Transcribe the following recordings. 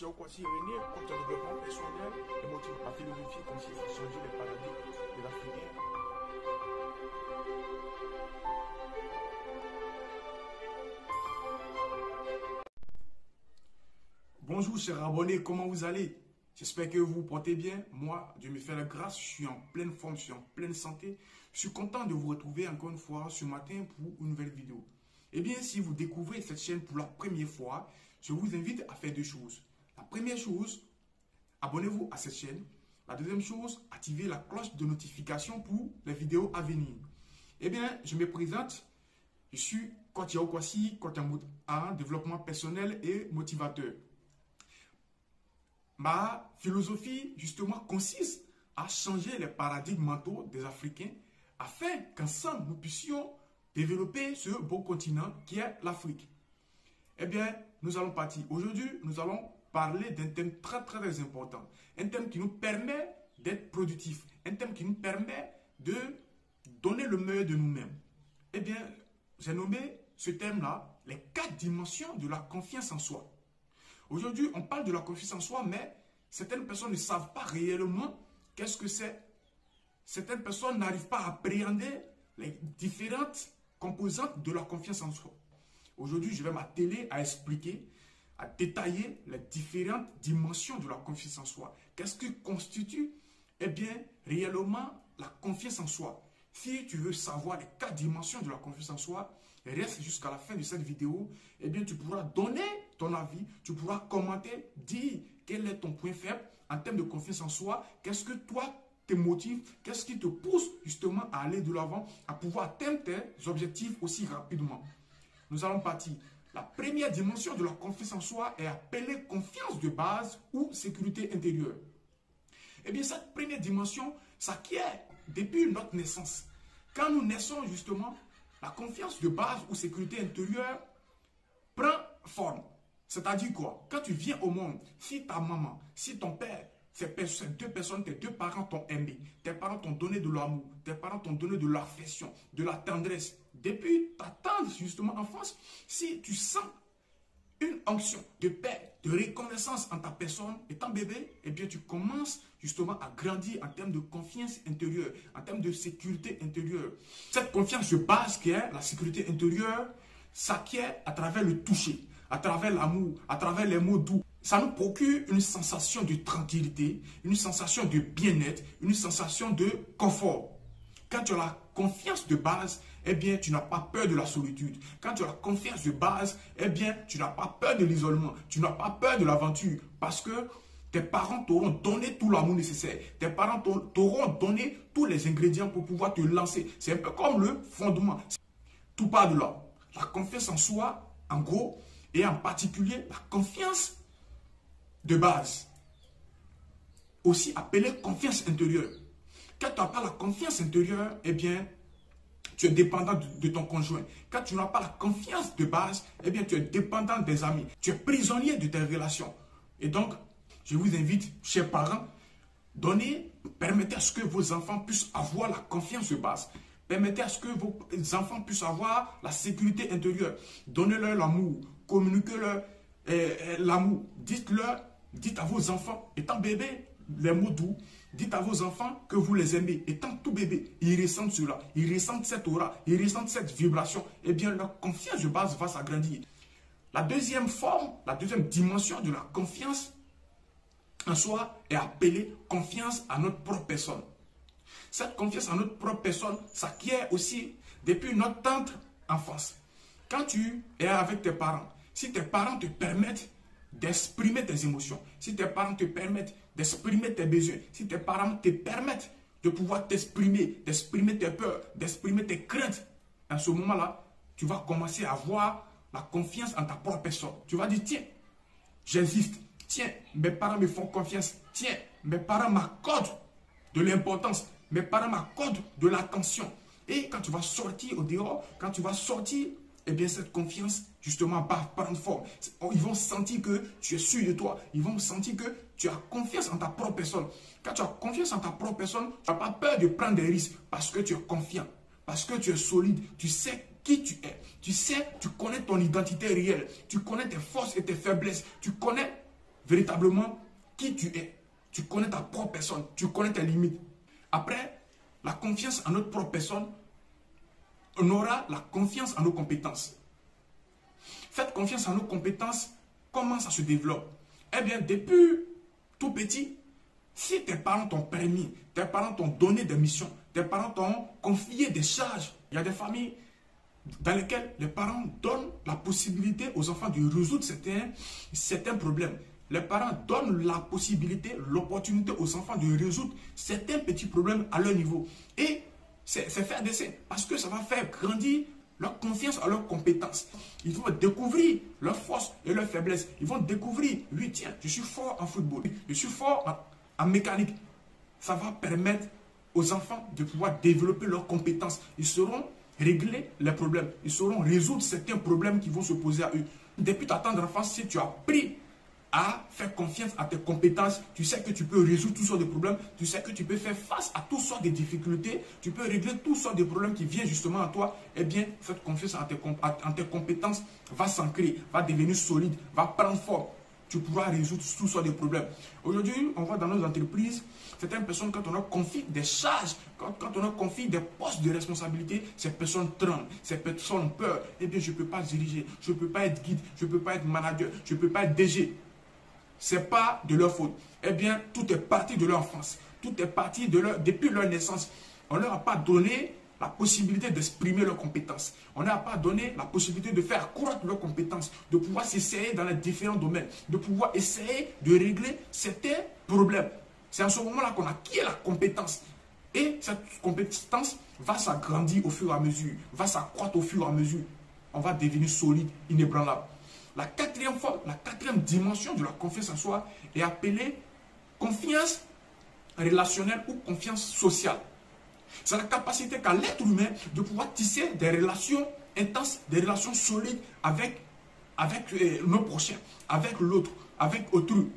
tu as aussi réunir comme ton développement personnel et motive ma philosophie consiste à changer les paradigmes de l'Africain. Bonjour chers abonnés, comment vous allez? J'espère que vous vous portez bien. Moi, Dieu me fait la grâce, je suis en pleine forme, je suis en pleine santé. Je suis content de vous retrouver encore une fois ce matin pour une nouvelle vidéo. Eh bien, si vous découvrez cette chaîne pour la première fois, je vous invite à faire deux choses. La première chose, abonnez-vous à cette chaîne. La deuxième chose, activez la cloche de notification pour les vidéos à venir. Eh bien, je me présente. Je suis coach Yaokwasi, coach en développement personnel et motivateur. Ma philosophie, justement, consiste à changer les paradigmes mentaux des Africains afin qu'ensemble, nous puissions développer ce beau continent qui est l'Afrique. Eh bien, nous allons partir. Aujourd'hui, nous allons parler d'un thème très, très important. Un thème qui nous permet d'être productifs. Un thème qui nous permet de donner le meilleur de nous-mêmes. Eh bien, j'ai nommé ce thème-là les 4 dimensions de la confiance en soi. Aujourd'hui, on parle de la confiance en soi, mais certaines personnes ne savent pas réellement qu'est-ce que c'est. Certaines personnes n'arrivent pas à appréhender les différentes composantes de la confiance en soi. Aujourd'hui, je vais m'atteler à expliquer, à détailler les différentes dimensions de la confiance en soi. Qu'est-ce qui constitue, eh bien, réellement la confiance en soi? Si tu veux savoir les 4 dimensions de la confiance en soi, reste jusqu'à la fin de cette vidéo. Eh bien, tu pourras donner ton avis, tu pourras commenter, dire quel est ton point faible en termes de confiance en soi. Qu'est-ce que toi te motive, qu'est-ce qui te pousse justement à aller de l'avant, à pouvoir atteindre tes objectifs aussi rapidement. Nous allons partir. La première dimension de la confiance en soi est appelée confiance de base ou sécurité intérieure. Eh bien, cette première dimension s'acquiert depuis notre naissance. Quand nous naissons justement, la confiance de base ou sécurité intérieure prend forme. C'est-à-dire quoi? Quand tu viens au monde, si ta maman, si ton père, ces deux personnes, tes deux parents t'ont aimé, tes parents t'ont donné de l'amour, tes parents t'ont donné de l'affection, de la tendresse. Depuis ta tendre justement enfance, si tu sens une onction de paix, de reconnaissance en ta personne étant bébé, eh bien tu commences justement à grandir en termes de confiance intérieure, en termes de sécurité intérieure. Cette confiance de base qui est la sécurité intérieure s'acquiert à travers le toucher, à travers l'amour, à travers les mots doux. Ça nous procure une sensation de tranquillité, une sensation de bien-être, une sensation de confort. Quand tu as la confiance de base, eh bien, tu n'as pas peur de la solitude. Quand tu as la confiance de base, eh bien, tu n'as pas peur de l'isolement. Tu n'as pas peur de l'aventure parce que tes parents t'auront donné tout l'amour nécessaire. Tes parents t'auront donné tous les ingrédients pour pouvoir te lancer. C'est un peu comme le fondement. Tout part de là. La confiance en soi, en gros, et en particulier la confiance de base, aussi appelée confiance intérieure. Quand tu n'as pas la confiance intérieure, eh bien, tu es dépendant de ton conjoint. Quand tu n'as pas la confiance de base, eh bien, tu es dépendant des amis. Tu es prisonnier de tes relations. Et donc, je vous invite, chers parents, permettez à ce que vos enfants puissent avoir la confiance de base. Permettez à ce que vos enfants puissent avoir la sécurité intérieure. Donnez-leur l'amour, communiquez-leur l'amour. Dites à vos enfants, étant bébé, les mots doux. Dites à vos enfants que vous les aimez. Étant tout bébé, ils ressentent cela. Ils ressentent cette aura. Ils ressentent cette vibration. Eh bien, leur confiance de base va s'agrandir. La deuxième forme, la deuxième dimension de la confiance en soi est appelée confiance à notre propre personne. Cette confiance en notre propre personne s'acquiert aussi depuis notre tendre enfance. Quand tu es avec tes parents, si tes parents te permettent d'exprimer tes émotions, si tes parents te permettent d'exprimer tes besoins, si tes parents te permettent de pouvoir t'exprimer, d'exprimer tes peurs, d'exprimer tes craintes, à ce moment-là, tu vas commencer à avoir la confiance en ta propre personne. Tu vas dire, tiens, j'existe. Tiens, mes parents me font confiance. Tiens, mes parents m'accordent de l'importance. Mes parents m'accordent de l'attention. Et quand tu vas sortir au dehors, quand tu vas sortir, eh bien cette confiance justement va prendre forme. Ils vont sentir que tu es sûr de toi. Ils vont sentir que tu as confiance en ta propre personne. Quand tu as confiance en ta propre personne, tu n'as pas peur de prendre des risques parce que tu es confiant, parce que tu es solide. Tu sais qui tu es. Tu sais, tu connais ton identité réelle. Tu connais tes forces et tes faiblesses. Tu connais véritablement qui tu es. Tu connais ta propre personne, tu connais tes limites. Après, la confiance en notre propre personne, on aura la confiance en nos compétences. Cette confiance en nos compétences, comment ça se développe? Eh bien, depuis tout petit, si tes parents t'ont permis, tes parents t'ont donné des missions, tes parents t'ont confié des charges, il y a des familles dans lesquelles les parents donnent la possibilité aux enfants de résoudre certains problèmes. Les parents donnent la possibilité, l'opportunité aux enfants de résoudre certains petits problèmes à leur niveau. Et c'est faire d'essai, parce que ça va faire grandir leur confiance en leurs compétences. Ils vont découvrir leurs forces et leurs faiblesses. Ils vont découvrir, oui tiens, je suis fort en football, je suis fort en mécanique. Ça va permettre aux enfants de pouvoir développer leurs compétences. Ils sauront régler les problèmes. Ils sauront résoudre certains problèmes qui vont se poser à eux. Depuis ta tendre enfance, si tu as appris à faire confiance à tes compétences, tu sais que tu peux résoudre toutes sortes de problèmes, tu sais que tu peux faire face à toutes sortes de difficultés, tu peux régler toutes sortes de problèmes qui viennent justement à toi, eh bien, cette confiance en tes compétences va s'ancrer, va devenir solide, va prendre forme. Tu pourras résoudre toutes sortes de problèmes. Aujourd'hui, on voit dans nos entreprises, certaines personnes, quand on leur confie des charges, quand on leur confie des postes de responsabilité, ces personnes tremblent, ces personnes ont peur. Eh bien, je ne peux pas diriger, je ne peux pas être guide, je ne peux pas être manager, je ne peux pas être DG. Ce n'est pas de leur faute. Eh bien, tout est parti de leur enfance. Tout est parti depuis leur naissance. On ne leur a pas donné la possibilité d'exprimer leurs compétences. On ne leur a pas donné la possibilité de faire croître leurs compétences, de pouvoir s'essayer dans les différents domaines, de pouvoir essayer de régler certains problèmes. C'est à ce moment-là qu'on acquiert la compétence. Et cette compétence va s'agrandir au fur et à mesure, va s'accroître au fur et à mesure. On va devenir solide, inébranlable. La quatrième dimension de la confiance en soi est appelée confiance relationnelle ou confiance sociale. C'est la capacité qu'a l'être humain de pouvoir tisser des relations intenses, des relations solides avec nos prochains, avec l'autre, avec autrui.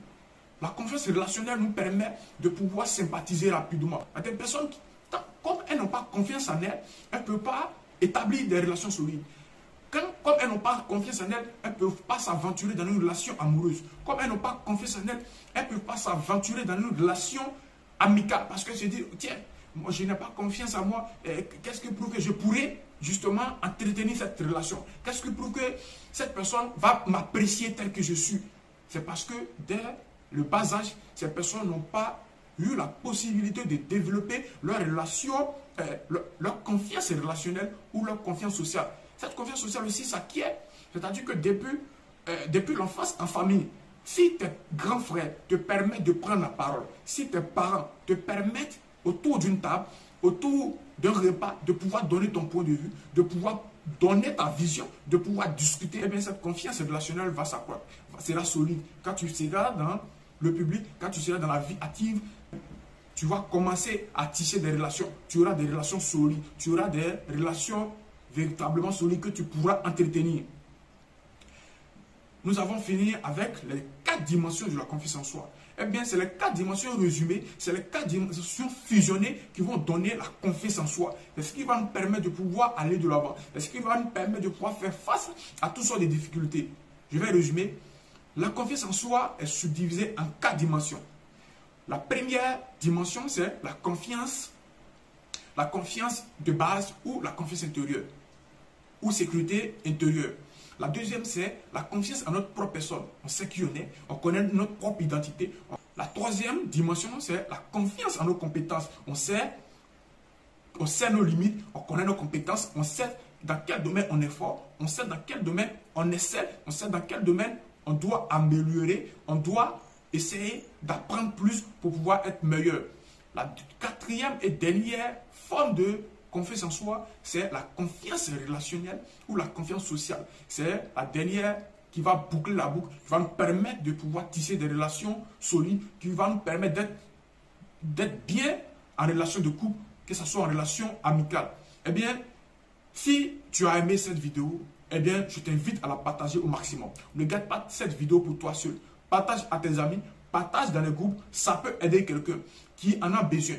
La confiance relationnelle nous permet de pouvoir sympathiser rapidement. Il y a des personnes qui, comme elles n'ont pas confiance en elles, elles ne peuvent pas établir des relations solides. Comme elles n'ont pas confiance en elles, elles ne peuvent pas s'aventurer dans une relation amoureuse. Comme elles n'ont pas confiance en elles, elles ne peuvent pas s'aventurer dans une relation amicale. Parce qu'elles se disent, tiens, moi je n'ai pas confiance en moi. Qu'est-ce qui prouve que je pourrais justement entretenir cette relation? Qu'est-ce qui prouve que cette personne va m'apprécier tel que je suis? C'est parce que dès le bas âge, ces personnes n'ont pas eu la possibilité de développer leur relation, leur confiance relationnelle ou leur confiance sociale. Cette confiance sociale aussi s'acquiert, c'est-à-dire que depuis l'enfance en famille, si tes grands frères te permettent de prendre la parole, si tes parents te permettent autour d'une table, autour d'un repas, de pouvoir donner ton point de vue, de pouvoir donner ta vision, de pouvoir discuter, eh bien cette confiance relationnelle va s'accroître, sera solide. Quand tu seras dans le public, quand tu seras dans la vie active, tu vas commencer à tisser des relations. Tu auras des relations solides, tu auras des relations véritablement solides que tu pourras entretenir. Nous avons fini avec les 4 dimensions de la confiance en soi. Eh bien, c'est les 4 dimensions résumées, c'est les 4 dimensions fusionnées qui vont donner la confiance en soi. C'est ce qui va nous permettre de pouvoir aller de l'avant. C'est ce qui va nous permettre de pouvoir faire face à toutes sortes de difficultés. Je vais résumer. La confiance en soi est subdivisée en 4 dimensions. La première dimension, c'est la confiance de base ou la confiance intérieure ou sécurité intérieure. La deuxième, c'est la confiance en notre propre personne. On sait qui on est, on connaît notre propre identité. La troisième dimension, c'est la confiance en nos compétences. On sait nos limites, on connaît nos compétences, on sait dans quel domaine on est fort, on sait dans quel domaine on excelle, on sait dans quel domaine on doit améliorer, on doit essayer d'apprendre plus pour pouvoir être meilleur. La quatrième et dernière forme de confiance en soi, c'est la confiance relationnelle ou la confiance sociale. C'est la dernière qui va boucler la boucle, qui va nous permettre de pouvoir tisser des relations solides, qui va nous permettre d'être bien en relation de couple, que ce soit en relation amicale. Eh bien, si tu as aimé cette vidéo, eh bien, je t'invite à la partager au maximum. Ne garde pas cette vidéo pour toi seul. Partage à tes amis, partage dans les groupes, ça peut aider quelqu'un qui en a besoin.